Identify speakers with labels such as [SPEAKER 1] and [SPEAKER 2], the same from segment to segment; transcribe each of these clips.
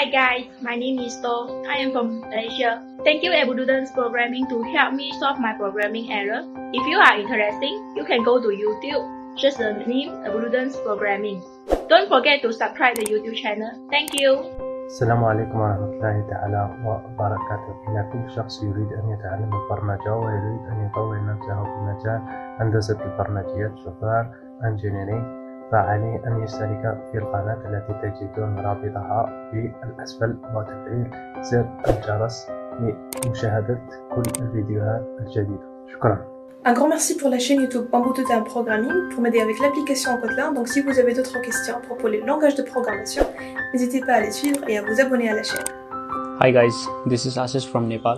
[SPEAKER 1] Hi guys, my name is To. I am from Malaysia. Thank you Ambutudhan's programming to help me solve my programming error. If you are interested, you can go to YouTube. Just the name Ambutudhan's programming. Don't forget to subscribe the YouTube channel. Thank you.
[SPEAKER 2] السلام عليكم ورحمة الله تعالى وبركاته. إن كل شخص يريد أن يتعلم البرمجة ويريد أن يطور نفسه في مجال هندسة البرمجيات سوفتوير انجينيرينج فعليه أن يشترك في القناة التي تجدون رابطها في الأسفل وتفعيل زر الجرس لمشاهدة كل الفيديوهات الجديدة. شكرا.
[SPEAKER 3] Un grand merci pour la chaîne YouTube Ambutudhan Programming pour m'aider avec l'application en Kotlin. Donc si vous avez d'autres questions à propos des langages de programmation, n'hésitez pas à les suivre et à vous abonner à la chaîne.
[SPEAKER 4] Hi guys, this is Ashish from Nepal.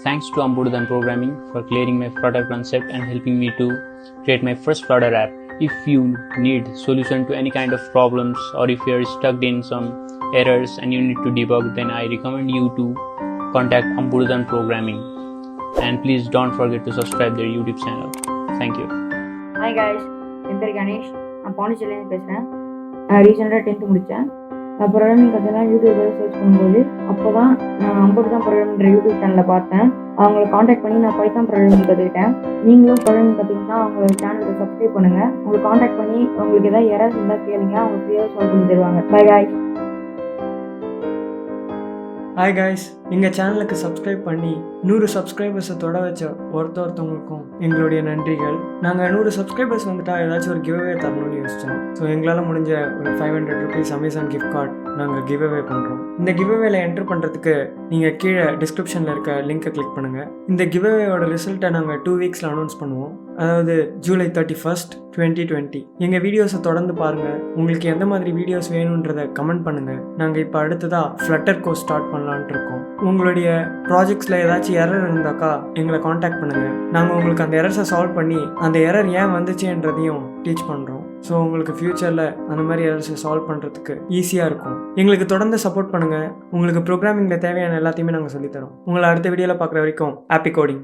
[SPEAKER 4] Thanks to Ambutudhan Programming for clearing my Flutter concept and helping me to create my first Flutter app. If you need solution to any kind of problems or if you are stuck in some errors and you need to debug, then I recommend you to contact Ambutudhan Programming. And please don't forget to subscribe their YouTube channel. Thank you.
[SPEAKER 5] Hi guys, என் பேர் கணேஷ். நான் பாண்டிச்சேரியிலேருந்து பேசுகிறேன். நான் ரீசெண்டாக 10th முடித்தேன். நான் programming கற்றுலாம் யூடியூப்பில் search பண்ணும்போது அப்போ தான் நான் அம்புட்டுதான் ப்ரோக்ராமிங்கிற யூடியூப் சேனலில் பார்த்தேன். அவங்களை காண்டாக்ட் பண்ணி நான் பைத்தான் ப்ரோக்ராமிங் கற்றுக்கிட்டேன். நீங்களும் ப்ரோக்ராமிங் கற்றுக்கிட்டா அவங்க சேனலுக்கு சப்ஸ்கிரைப் பண்ணுங்கள். உங்களை காண்டாக்ட் பண்ணி உங்களுக்கு எதாவது எரர்ஸ் இருந்தால் கேளுங்க, அவங்க ஃப்ரீயாக சால்வ் பண்ணி தருவாங்க. By guys.
[SPEAKER 6] ஹாய் காய்ஸ், எங்கள் சேனலுக்கு சப்ஸ்கிரைப் பண்ணி 100 சப்ஸ்கிரைபர்ஸை தொட வச்ச ஒருத்தவங்களுக்கும் எங்களுடைய நன்றிகள். நாங்கள் 100 சப்ஸ்கிரைபர்ஸ் வந்துட்டால் ஏதாச்சும் ஒரு கிவ் அவே தரணும்னு யோசித்தோம். ஸோ எங்களால் முடிஞ்ச ஒரு 500 ருபீஸ் அமேசான் கிஃப்ட் கார்டு நாங்கள் கிவ் அவே பண்ணுறோம். இந்த கிவ் அவேல என்ட்ரு பண்ணுறதுக்கு நீங்கள் கீழே டிஸ்கிரிப்ஷனில் இருக்க லிங்கை கிளிக் பண்ணுங்கள். இந்த கிவ் அவேயோட ரிசல்ட்டை நாங்கள் 2 வீக்ஸில் அனௌன்ஸ் பண்ணுவோம். அதாவது ஜூலை 31st, 2020. எங்கள் வீடியோஸை தொடர்ந்து பாருங்கள். உங்களுக்கு எந்த மாதிரி வீடியோஸ் வேணுன்றதை கமெண்ட் பண்ணுங்கள். நாங்கள் இப்போ அடுத்ததாக ஃப்ளட்டர் கோர்ஸ் ஸ்டார்ட் பண்ணலான்ட்டு இருக்கோம். உங்களுடைய ப்ராஜெக்ட்ஸில் ஏதாச்சும் எரர் இருந்தாக்கா எங்களை காண்டாக்ட் பண்ணுங்கள். நாங்கள் உங்களுக்கு அந்த எரர்ஸை சால்வ் பண்ணி அந்த எரர் ஏன் வந்துச்சுன்றதையும் டீச் பண்ணுறோம். ஸோ உங்களுக்கு ஃப்யூச்சரில் அந்த மாதிரி எரர்ஸை சால்வ் பண்ணுறதுக்கு ஈஸியாக இருக்கும். எங்களுக்கு தொடர்ந்து சப்போர்ட் பண்ணுங்கள். உங்களுக்கு ப்ரோக்ராமிங்கில் தேவையான எல்லாத்தையுமே நாங்கள் சொல்லித்தரோம். உங்களை அடுத்த வீடியோவில் பார்க்குற வரைக்கும் ஹாப்பி கோடிங்.